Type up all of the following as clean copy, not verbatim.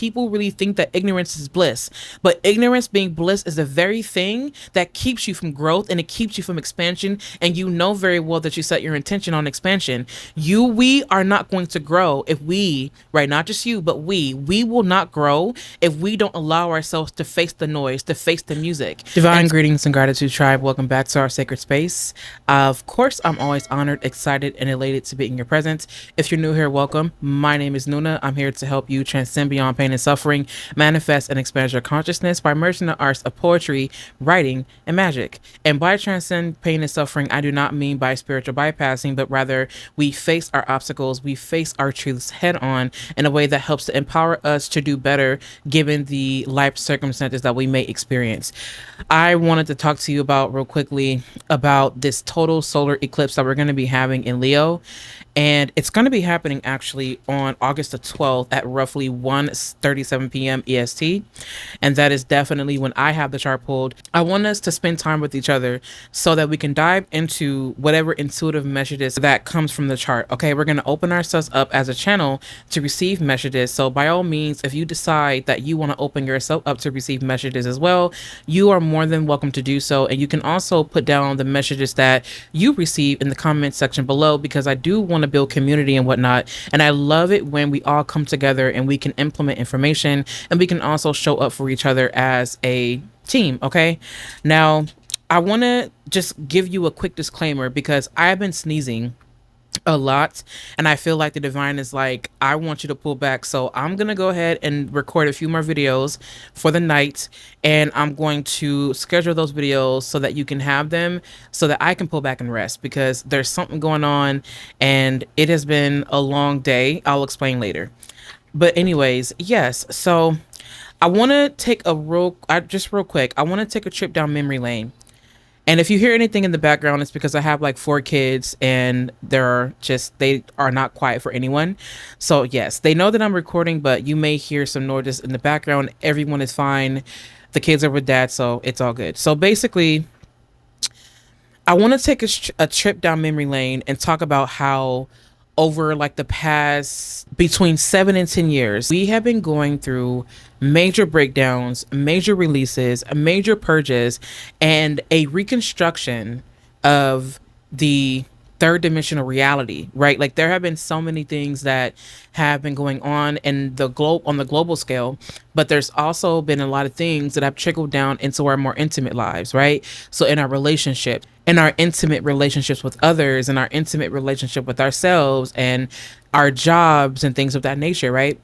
people really think that ignorance is bliss, but ignorance being bliss is the very thing that keeps you from growth and it keeps you from expansion. And you know very well that you set your intention on expansion. We are not going to grow if we, right, not just you, but we will not grow if we don't allow ourselves to face the noise, to face the music. Divine greetings and gratitude, tribe. Welcome back to our sacred space. Of course, I'm always honored, excited, and elated to be in your presence. If you're new here, welcome. My name is Nuna. I'm here to help you transcend beyond pain and suffering, manifest and expand your consciousness by merging the arts of poetry, writing, and magic. And by transcend pain and suffering, I do not mean by spiritual bypassing, but rather we face our obstacles, we face our truths head on in a way that helps to empower us to do better given the life circumstances that we may experience. I wanted to talk to you about real quickly about this total solar eclipse that we're going to be having in Leo. And it's going to be happening actually on August the 12th at roughly 1:37 p.m. EST. And that is definitely when I have the chart pulled. I want us to spend time with each other so that we can dive into whatever intuitive messages that comes from the chart. Okay, we're going to open ourselves up as a channel to receive messages. So by all means, if you decide that you want to open yourself up to receive messages as well, you are more than welcome to do so. And you can also put down the messages that you receive in the comment section below, because I do want to build community and whatnot. And I love it when we all come together and we can implement information and we can also show up for each other as a team. Okay. Now, I want to just give you a quick disclaimer because I've been sneezing a lot and I feel like the divine is like, I want you to pull back. So I'm gonna go ahead and record a few more videos for the night, and I'm going to schedule those videos so that you can have them so that I can pull back and rest, because there's something going on and it has been a long day. I'll explain later. But anyways, yes, so I want to take real quick, I want to take a trip down memory lane. And if you hear anything in the background, it's because I have like 4 kids and they are not quiet for anyone. So yes, they know that I'm recording, but you may hear some noises in the background. Everyone is fine. The kids are with dad, so it's all good. So basically, I want to take a trip down memory lane and talk about how over like the past between 7 and 10 years, we have been going through major breakdowns, major releases, major purges, and a reconstruction of the third dimensional reality, right? Like there have been so many things that have been going on in the on the global scale, but there's also been a lot of things that have trickled down into our more intimate lives, right? So in our relationship, in our intimate relationships with others, and our intimate relationship with ourselves and our jobs and things of that nature, right?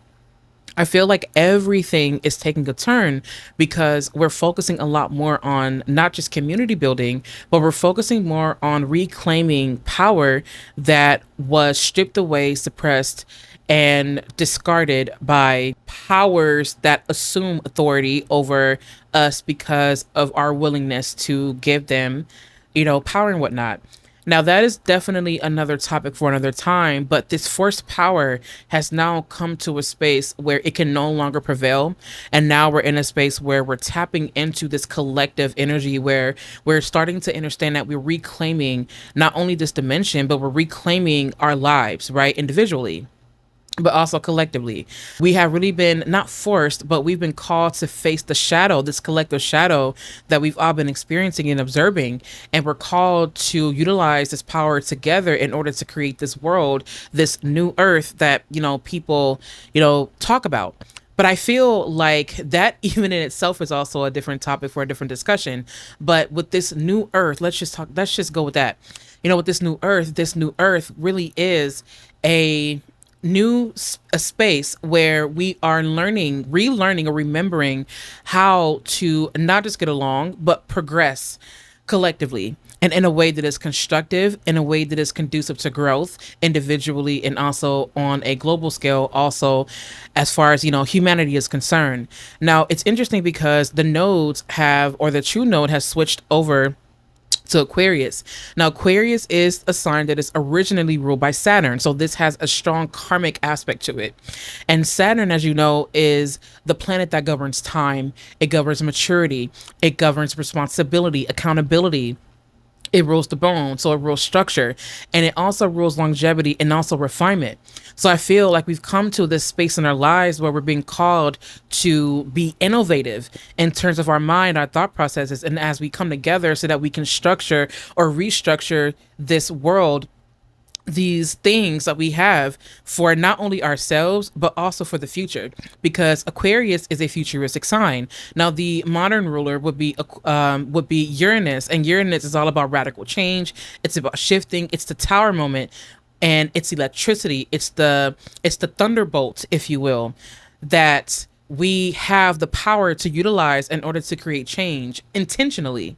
I feel like everything is taking a turn because we're focusing a lot more on not just community building, but we're focusing more on reclaiming power that was stripped away, suppressed, and discarded by powers that assume authority over us because of our willingness to give them, power and whatnot. Now, that is definitely another topic for another time, but this forced power has now come to a space where it can no longer prevail. And now we're in a space where we're tapping into this collective energy where we're starting to understand that we're reclaiming not only this dimension, but we're reclaiming our lives, right? Individually, but also collectively. We have really been not forced, but we've been called to face the shadow, this collective shadow that we've all been experiencing and observing. And we're called to utilize this power together in order to create this world, this new earth that, people, talk about. But I feel like that even in itself is also a different topic for a different discussion. But with this new earth, let's just go with that. With this new earth really is a space where we are relearning or remembering how to not just get along, but progress collectively, and in a way that is constructive, in a way that is conducive to growth individually and also on a global scale, also as far as humanity is concerned. Now, it's interesting because the true node has switched over to Aquarius. Now, Aquarius is a sign that is originally ruled by Saturn. So this has a strong karmic aspect to it. And Saturn, as you know, is the planet that governs time. It governs maturity. It governs responsibility, accountability. It rules the bone, so it rules structure, and it also rules longevity and also refinement. So I feel like we've come to this space in our lives where we're being called to be innovative in terms of our mind, our thought processes, and as we come together so that we can structure or restructure this world, these things that we have for not only ourselves but also for the future, because Aquarius is a futuristic sign. Now the modern ruler would be Uranus, and Uranus is all about radical change. It's about shifting. It's the tower moment, and it's electricity. It's the thunderbolt, if you will, that we have the power to utilize in order to create change intentionally.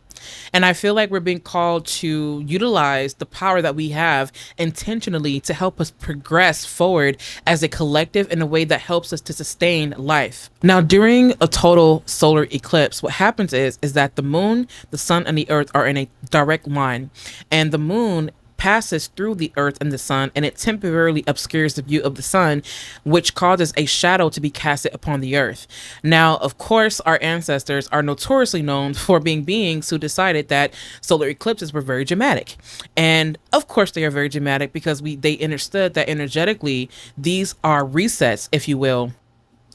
And I feel like we're being called to utilize the power that we have intentionally to help us progress forward as a collective in a way that helps us to sustain life. Now, during a total solar eclipse, what happens is that the moon, the sun, and the earth are in a direct line, and the moon passes through the earth and the sun, and it temporarily obscures the view of the sun, which causes a shadow to be casted upon the earth. Now, of course, our ancestors are notoriously known for being beings who decided that solar eclipses were very dramatic. And of course they are very dramatic because they understood that energetically these are resets, if you will.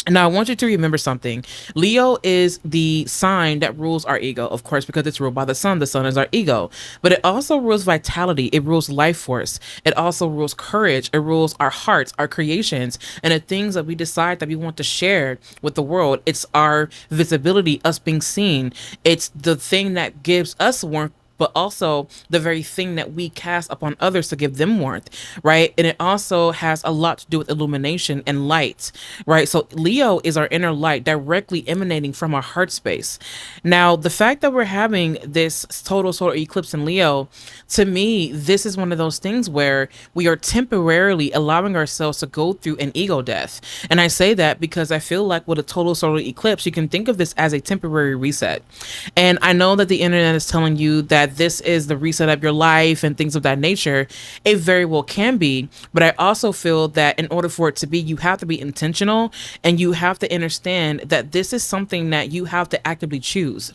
Now, I want you to remember something. Leo is the sign that rules our ego, of course, because it's ruled by the sun. The sun is our ego. But it also rules vitality. It rules life force. It also rules courage. It rules our hearts, our creations, and the things that we decide that we want to share with the world. It's our visibility, us being seen. It's the thing that gives us warmth, but also the very thing that we cast upon others to give them warmth, right? And it also has a lot to do with illumination and light, right? So Leo is our inner light directly emanating from our heart space. Now, the fact that we're having this total solar eclipse in Leo, to me, this is one of those things where we are temporarily allowing ourselves to go through an ego death. And I say that because I feel like with a total solar eclipse, you can think of this as a temporary reset. And I know that the internet is telling you that this is the reset of your life and things of that nature. It very well can be, but I also feel that in order for it to be, you have to be intentional, and you have to understand that this is something that you have to actively choose.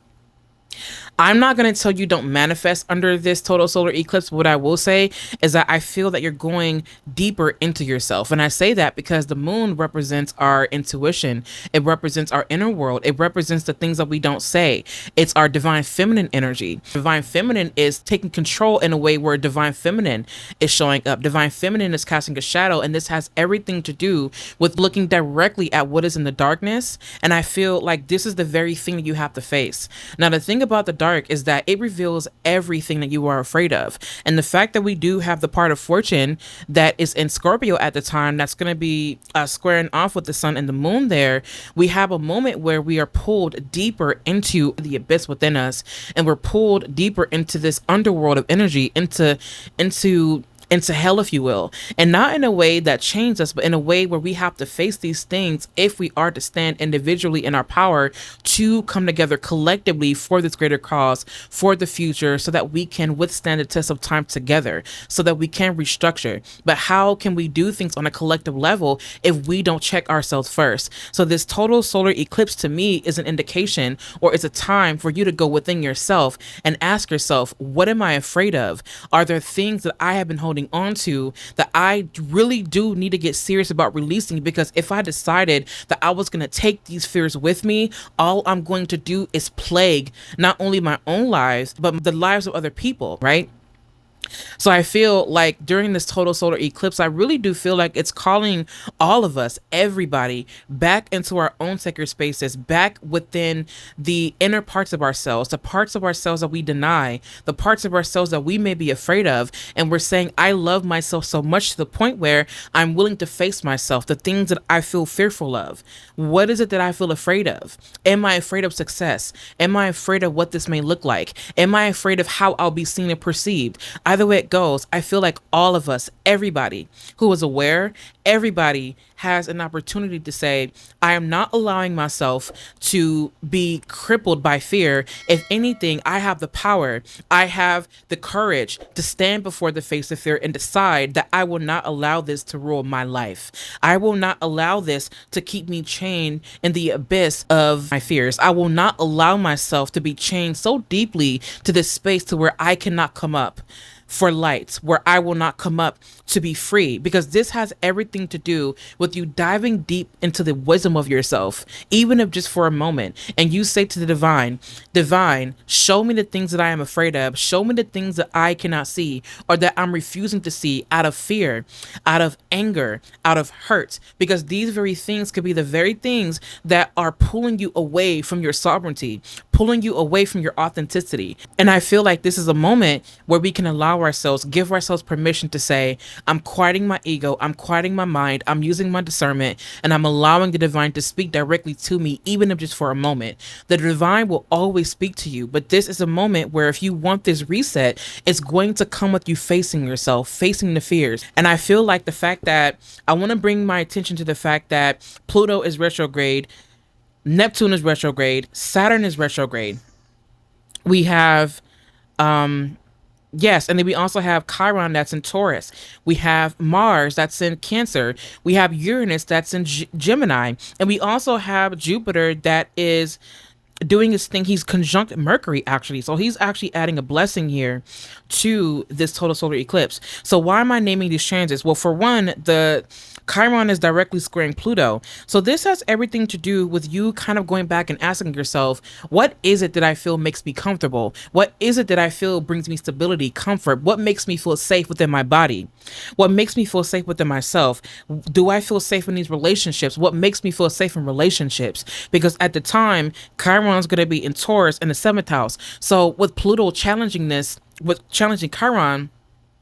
I'm not going to tell you don't manifest under this total solar eclipse. What I will say is that I feel that you're going deeper into yourself. And I say that because the moon represents our intuition. It represents our inner world. It represents the things that we don't say. It's our divine feminine energy. Divine feminine is taking control in a way where divine feminine is showing up. Divine feminine is casting a shadow. And this has everything to do with looking directly at what is in the darkness. And I feel like this is the very thing that you have to face. Now, the thing about the dark is that it reveals everything that you are afraid of. And the fact that we do have the part of fortune that is in Scorpio at the time, that's going to be squaring off with the sun and the moon there, we have a moment where we are pulled deeper into the abyss within us, and we're pulled deeper into this underworld of energy, into hell, if you will, and not in a way that changes us, but in a way where we have to face these things if we are to stand individually in our power to come together collectively for this greater cause, for the future, so that we can withstand the test of time together, so that we can restructure. But how can we do things on a collective level if we don't check ourselves first? So this total solar eclipse to me is an indication, or is a time for you to go within yourself and ask yourself, what am I afraid of? Are there things that I have been holding on to that I really do need to get serious about releasing? Because if I decided that I was going to take these fears with me, all I'm going to do is plague not only my own lives, but the lives of other people, right? So I feel like during this total solar eclipse, I really do feel like it's calling all of us, everybody, back into our own sacred spaces, back within the inner parts of ourselves, the parts of ourselves that we deny, the parts of ourselves that we may be afraid of. And we're saying, I love myself so much to the point where I'm willing to face myself, the things that I feel fearful of. What is it that I feel afraid of? Am I afraid of success? Am I afraid of what this may look like? Am I afraid of how I'll be seen and perceived? Either way it goes, I feel like all of us, everybody who is aware, everybody has an opportunity to say, I am not allowing myself to be crippled by fear. If anything, I have the power, I have the courage to stand before the face of fear and decide that I will not allow this to rule my life. I will not allow this to keep me chained in the abyss of my fears. I will not allow myself to be chained so deeply to this space to where I cannot come up for light, where I will not come up to be free, because this has everything to do with you diving deep into the wisdom of yourself, even if just for a moment. And you say to the divine, show me the things that I am afraid of, show me the things that I cannot see or that I'm refusing to see out of fear, out of anger, out of hurt, because these very things could be the very things that are pulling you away from your sovereignty, pulling you away from your authenticity. And I feel like this is a moment where we can allow ourselves, give ourselves permission to say, I'm quieting my ego, I'm quieting my mind, I'm using my discernment, and I'm allowing the divine to speak directly to me, even if just for a moment. The divine will always speak to you, but this is a moment where if you want this reset, it's going to come with you facing yourself, facing the fears. And I feel like the fact that I want to bring my attention to the fact that Pluto is retrograde, Neptune is retrograde, Saturn is retrograde. We have yes, and then we also have Chiron that's in Taurus. We have Mars that's in Cancer. We have Uranus that's in Gemini. And we also have Jupiter that is doing his thing. He's conjunct Mercury, actually. So he's actually adding a blessing here to this total solar eclipse. So why am I naming these transits? Well, for one, the Chiron is directly squaring Pluto. So this has everything to do with you kind of going back and asking yourself, what is it that I feel makes me comfortable? What is it that I feel brings me stability, comfort? What makes me feel safe within my body? What makes me feel safe within myself? Do I feel safe in these relationships? What makes me feel safe in relationships? Because at the time, Chiron's going to be in Taurus in the 7th house. So with Pluto challenging this, with challenging Chiron,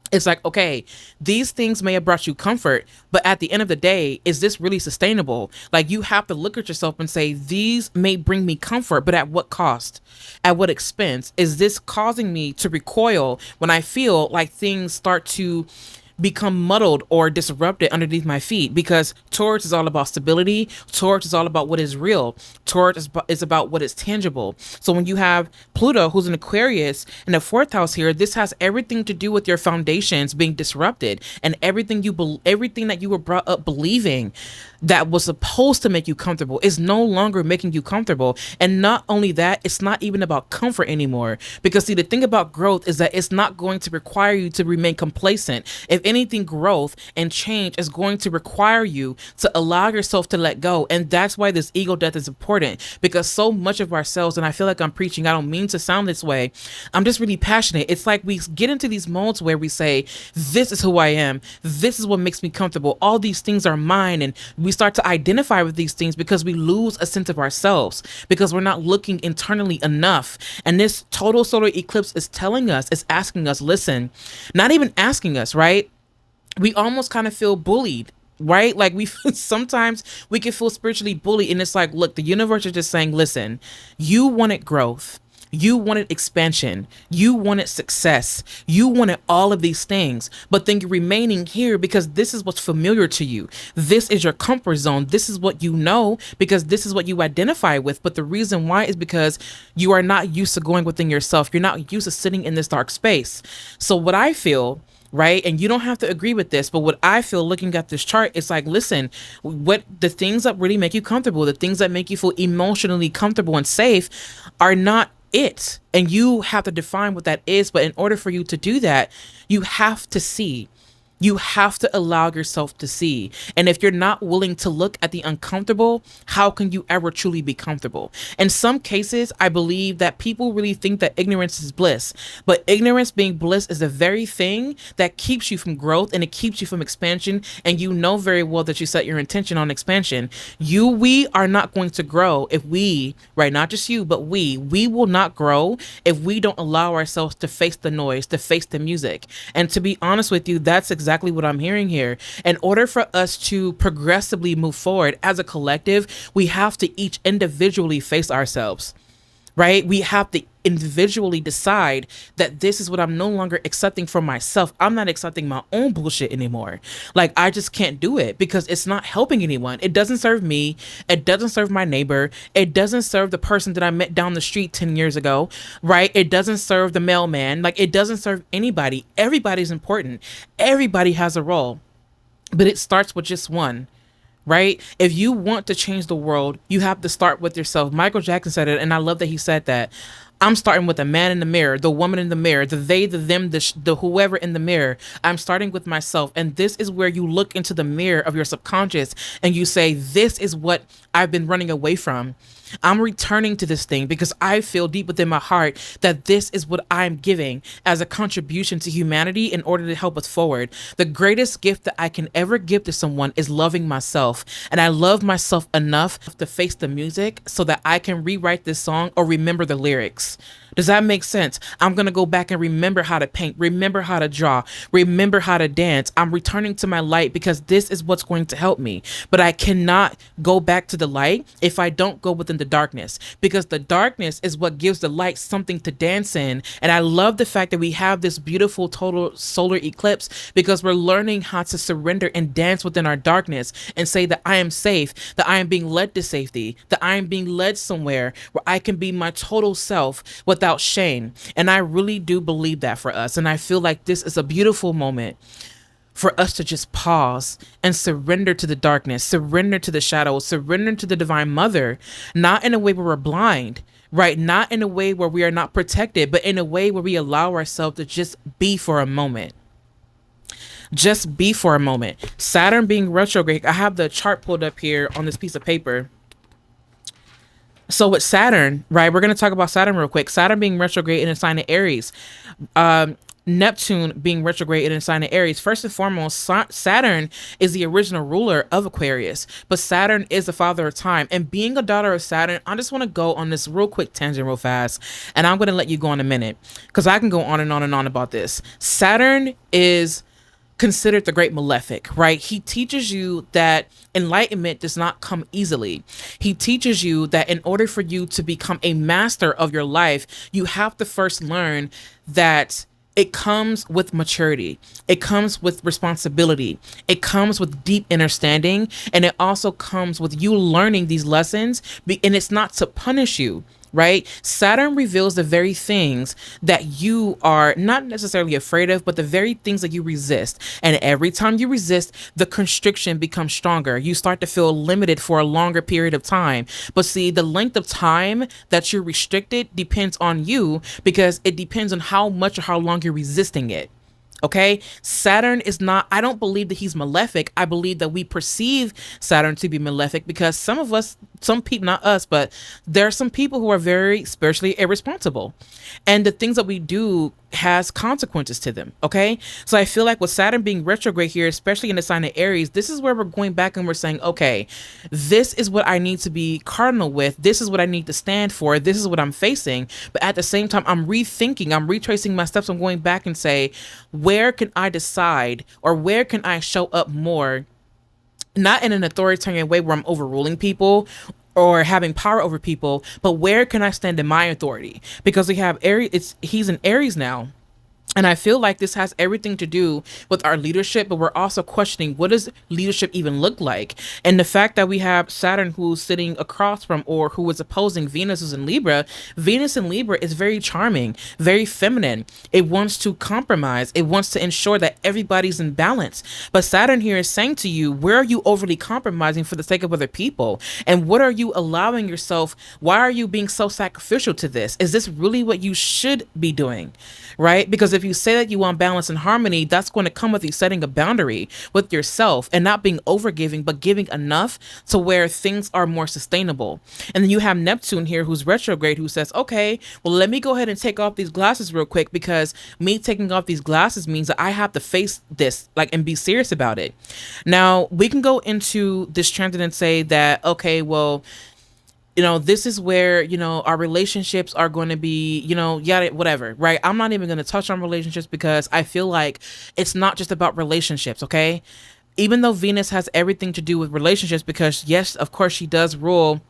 it's like, okay, these things may have brought you comfort, but at the end of the day, is this really sustainable? Like, you have to look at yourself and say, these may bring me comfort, but at what cost? At what expense? Is this causing me to recoil when I feel like things start to become muddled or disrupted underneath my feet? Because Taurus is all about stability. Taurus is all about what is real. Taurus is about what is tangible. So when you have Pluto, who's an Aquarius in the 4th house here, this has everything to do with your foundations being disrupted, and everything that you were brought up believing that was supposed to make you comfortable is no longer making you comfortable. And not only that, it's not even about comfort anymore. Because see, the thing about growth is that it's not going to require you to remain complacent. If anything, growth and change is going to require you to allow yourself to let go. And that's why this ego death is important, because so much of ourselves, and I feel like I'm preaching, I don't mean to sound this way, I'm just really passionate. It's like we get into these modes where we say, this is who I am, this is what makes me comfortable, all these things are mine, and we start to identify with these things because we lose a sense of ourselves, because we're not looking internally enough. And this total solar eclipse is telling us, is asking us, listen, not even asking us, right? We almost kind of feel bullied, right? Like we sometimes we can feel spiritually bullied, and it's like, look, the universe is just saying, listen, you wanted growth, you wanted expansion, you wanted success, you wanted all of these things, but then you're remaining here because this is what's familiar to you. This is your comfort zone. This is what you know, because this is what you identify with. But the reason why is because you are not used to going within yourself. You're not used to sitting in this dark space. So what I feel, right, and you don't have to agree with this, but what I feel looking at this chart, it's like, listen, what the things that really make you comfortable, the things that make you feel emotionally comfortable and safe are not it. And you have to define what that is. But in order for you to do that, you have to see. You have to allow yourself to see. And if you're not willing to look at the uncomfortable, how can you ever truly be comfortable? In some cases, I believe that people really think that ignorance is bliss. But ignorance being bliss is the very thing that keeps you from growth, and it keeps you from expansion. And you know very well that you set your intention on expansion. We are not going to grow if we, right, not just you, but we will not grow if we don't allow ourselves to face the noise, to face the music. And to be honest with you, that's exactly what I'm hearing here. In order for us to progressively move forward as a collective, we have to each individually face ourselves, right? We have to individually decide that this is what I'm no longer accepting for myself. I'm not accepting my own bullshit anymore. Like, I just can't do it because it's not helping anyone. It doesn't serve me. It doesn't serve my neighbor. It doesn't serve the person that I met down the street 10 years ago, right? It doesn't serve the mailman. Like, it doesn't serve anybody. Everybody's important. Everybody has a role, but it starts with just one. Right? If you want to change the world, you have to start with yourself. Michael Jackson said it, and I love that he said that. I'm starting with the man in the mirror, the woman in the mirror, the they, the them, the whoever in the mirror. I'm starting with myself. And this is where you look into the mirror of your subconscious and you say, this is what I've been running away from. I'm returning to this thing because I feel deep within my heart that this is what I'm giving as a contribution to humanity in order to help us forward. The greatest gift that I can ever give to someone is loving myself. And I love myself enough to face the music so that I can rewrite this song or remember the lyrics. Does that make sense? I'm going to go back and remember how to paint, remember how to draw, remember how to dance. I'm returning to my light because this is what's going to help me. But I cannot go back to the light if I don't go within the darkness, because the darkness is what gives the light something to dance in. And I love the fact that we have this beautiful total solar eclipse because we're learning how to surrender and dance within our darkness and say that I am safe, that I am being led to safety, that I am being led somewhere where I can be my total self without shame. And I really do believe that for us. And I feel like this is a beautiful moment for us to just pause and surrender to the darkness, surrender to the shadows, surrender to the divine mother, not in a way where we're blind, right? Not in a way where we are not protected, but in a way where we allow ourselves to just be for a moment. Just be for a moment. Saturn being retrograde. I have the chart pulled up here on this piece of paper. So with Saturn, right, we're going to talk about Saturn real quick. Saturn being retrograde in a sign of Aries. Neptune being retrograde in a sign of Aries. First and foremost, Saturn is the original ruler of Aquarius, but Saturn is the father of time. And being a daughter of Saturn, I just want to go on this real quick tangent real fast, and I'm going to let you go in a minute because I can go on and on and on about this. Saturn is considered the great malefic, right? He teaches you that enlightenment does not come easily. He teaches you that in order for you to become a master of your life, you have to first learn that it comes with maturity. It comes with responsibility. It comes with deep understanding. And it also comes with you learning these lessons. And it's not to punish you, right? Saturn reveals the very things that you are not necessarily afraid of, but the very things that you resist. And every time you resist, the constriction becomes stronger. You start to feel limited for a longer period of time. But see, the length of time that you're restricted depends on you because it depends on how much or how long you're resisting it. Okay, Saturn is not, I don't believe that he's malefic. I believe that we perceive Saturn to be malefic because some of us, some people, not us, but there are some people who are very spiritually irresponsible. And the things that we do has consequences to them. Okay, so I feel like with Saturn being retrograde here, especially in the sign of Aries, this is where we're going back and we're saying, okay, this is what I need to be cardinal with. This is what I need to stand for. This is what I'm facing. But at the same time, I'm rethinking, I'm retracing my steps. I'm going back and say, where can I decide or where can I show up more, not in an authoritarian way where I'm overruling people or having power over people, but where can I stand in my authority? Because we have Aries, he's in Aries now. And I feel like this has everything to do with our leadership, but we're also questioning, what does leadership even look like? And the fact that we have Saturn who's sitting across from or who is opposing Venus who's in Libra. Venus in Libra is very charming, very feminine. It wants to compromise. It wants to ensure that everybody's in balance. But Saturn here is saying to you, where are you overly compromising for the sake of other people? And what are you allowing yourself? Why are you being so sacrificial to this? Is this really what you should be doing? Right? Because if you say that you want balance and harmony, that's going to come with you setting a boundary with yourself and not being overgiving, but giving enough to where things are more sustainable. And then you have Neptune here who's retrograde, who says, okay, well, let me go ahead and take off these glasses real quick, because me taking off these glasses means that I have to face this, like, and be serious about it. Now, we can go into this transit and say that, okay, well, you know, this is where, you know, our relationships are going to be, you know, yada, whatever, right? I'm not even going to touch on relationships because I feel like it's not just about relationships, okay? Even though Venus has everything to do with relationships, because yes, of course she does rule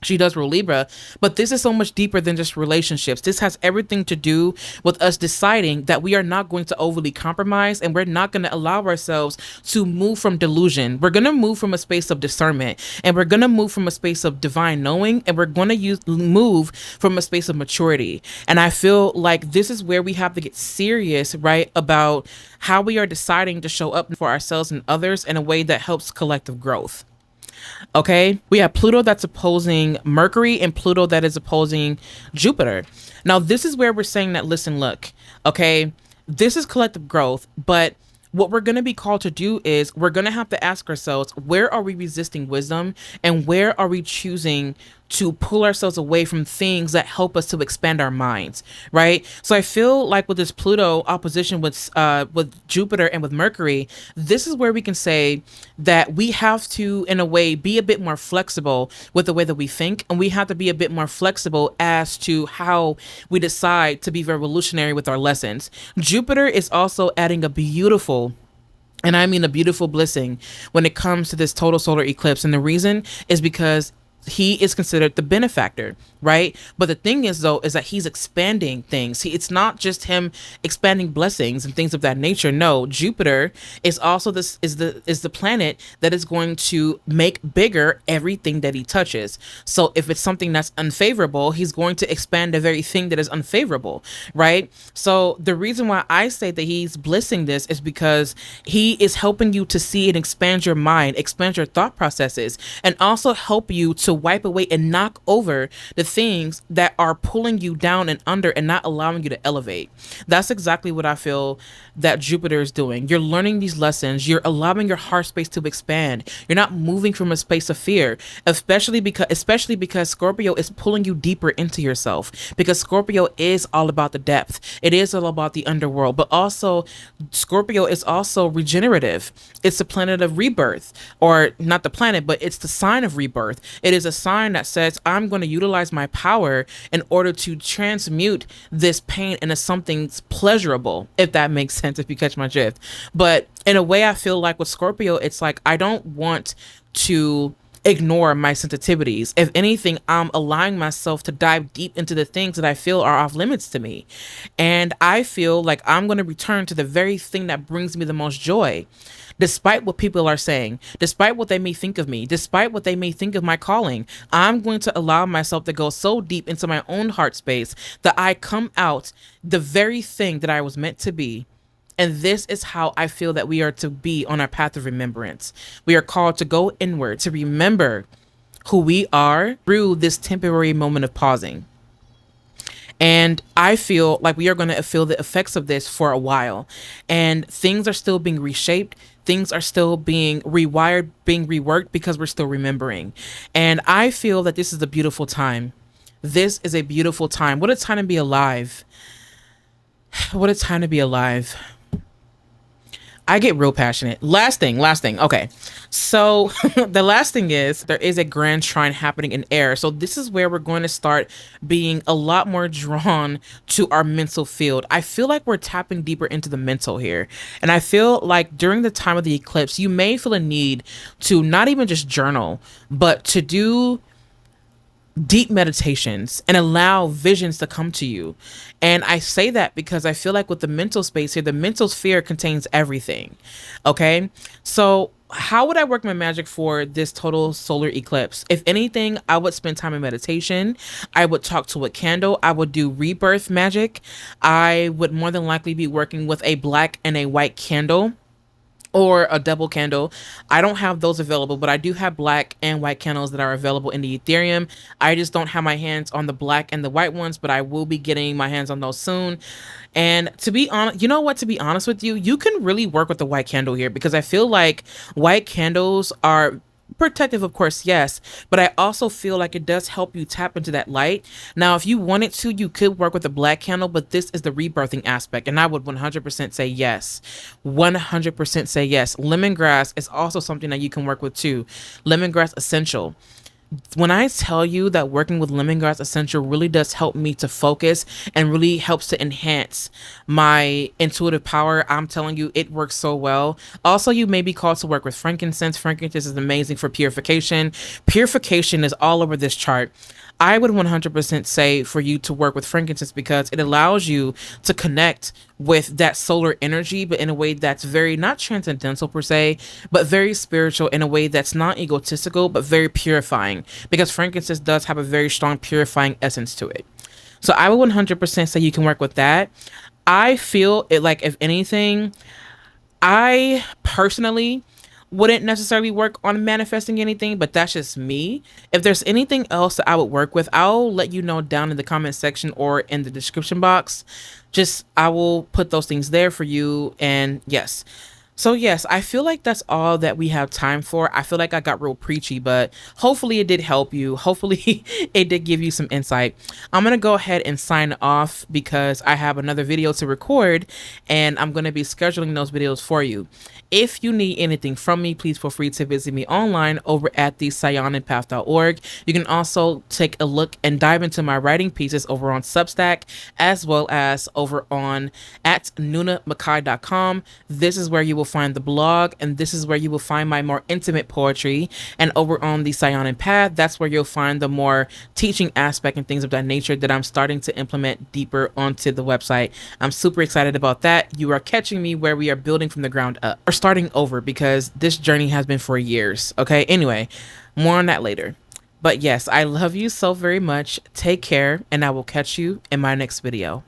She does rule Libra, but this is so much deeper than just relationships. This has everything to do with us deciding that we are not going to overly compromise, and we're not going to allow ourselves to move from delusion. We're going to move from a space of discernment, and we're going to move from a space of divine knowing, and we're going to move from a space of maturity. And I feel like this is where we have to get serious, right, about how we are deciding to show up for ourselves and others in a way that helps collective growth. Okay, we have Pluto that's opposing Mercury and Pluto that is opposing Jupiter. Now, this is where we're saying that, listen, look, okay, this is collective growth, but what we're going to be called to do is we're going to have to ask ourselves, where are we resisting wisdom, and where are we choosing to pull ourselves away from things that help us to expand our minds, right? So I feel like with this Pluto opposition with Jupiter and with Mercury, this is where we can say that we have to, in a way, be a bit more flexible with the way that we think, and we have to be a bit more flexible as to how we decide to be revolutionary with our lessons. Jupiter is also adding a beautiful, and I mean a beautiful blessing when it comes to this total solar eclipse. And the reason is because he is considered the benefactor, right? But the thing is, though, is that he's expanding things. It's not just him expanding blessings and things of that nature. No, Jupiter is also the planet that is going to make bigger everything that he touches. So if it's something that's unfavorable, he's going to expand the very thing that is unfavorable, right? So the reason why I say that he's blessing this is because he is helping you to see and expand your mind, expand your thought processes, and also help you to wipe away and knock over the things that are pulling you down and under and not allowing you to elevate. That's exactly what I feel that Jupiter is doing. You're learning these lessons. You're allowing your heart space to expand. You're not moving from a space of fear, especially because Scorpio is pulling you deeper into yourself, because Scorpio is all about the depth. It is all about the underworld, but also Scorpio is also regenerative. It's the planet of rebirth, or not the planet, but it's the sign of rebirth. It is a sign that says, I'm going to utilize my power in order to transmute this pain into something pleasurable, if that makes sense, if you catch my drift. But in a way, I feel like with Scorpio, it's like, I don't want to ignore my sensitivities. If anything, I'm allowing myself to dive deep into the things that I feel are off limits to me. And I feel like I'm going to return to the very thing that brings me the most joy. Despite what people are saying, despite what they may think of me, despite what they may think of my calling, I'm going to allow myself to go so deep into my own heart space that I come out the very thing that I was meant to be. And this is how I feel that we are to be on our path of remembrance. We are called to go inward, to remember who we are through this temporary moment of pausing. And I feel like we are going to feel the effects of this for a while. And things are still being reshaped. Things are still being rewired, being reworked, because we're still remembering. And I feel that this is a beautiful time. This is a beautiful time. What a time to be alive. What a time to be alive. I get real passionate. Last thing. Okay. So the last thing is there is a grand trine happening in air. So this is where we're going to start being a lot more drawn to our mental field. I feel like we're tapping deeper into the mental here. And I feel like during the time of the eclipse, you may feel a need to not even just journal, but to do deep meditations and allow visions to come to you. And I say that because I feel like with the mental space here, the mental sphere contains everything. Okay. So how would I work my magic for this total solar eclipse? If anything, I would spend time in meditation. I would talk to a candle. I would do rebirth magic. I would more than likely be working with a black and a white candle, or a double candle. I don't have those available, but I do have black and white candles that are available in the Ethereum. I just don't have my hands on the black and the white ones, but I will be getting my hands on those soon. And to be honest, you know what, to be honest with you, you can really work with the white candle here, because I feel like white candles are protective, of course, yes, but I also feel like it does help you tap into that light. Now, if you wanted to, you could work with a black candle, but this is the rebirthing aspect, and I would 100% say yes. 100% say yes. Lemongrass is also something that you can work with too. Lemongrass essential. When I tell you that working with lemongrass essential really does help me to focus and really helps to enhance my intuitive power, I'm telling you it works so well. Also, you may be called to work with frankincense. Frankincense is amazing for purification. Purification is all over this chart. I would 100% say for you to work with frankincense because it allows you to connect with that solar energy, but in a way that's very not transcendental per se, but very spiritual in a way that's not egotistical, but very purifying. Because frankincense does have a very strong purifying essence to it. So I would 100% say you can work with that. I feel it like, if anything, I personally wouldn't necessarily work on manifesting anything, but that's just me. If there's anything else that I would work with, I'll let you know down in the comment section or in the description box. Just, I will put those things there for you. And yes. So yes, I feel like that's all that we have time for. I feel like I got real preachy, but hopefully it did help you. Hopefully it did give you some insight. I'm going to go ahead and sign off because I have another video to record and I'm going to be scheduling those videos for you. If you need anything from me, please feel free to visit me online over at the SaiyonanPath.org. You can also take a look and dive into my writing pieces over on Substack, as well as over on at NunaMakai.com. This is where you will find the blog, and this is where you will find my more intimate poetry. And over on the Saiyonan Path, that's where you'll find the more teaching aspect and things of that nature that I'm starting to implement deeper onto the website. I'm super excited about that. You are catching me where we are building from the ground up. We're starting over because this journey has been for years. Okay, anyway, more on that later. But yes, I love you so very much. Take care, and I will catch you in my next video.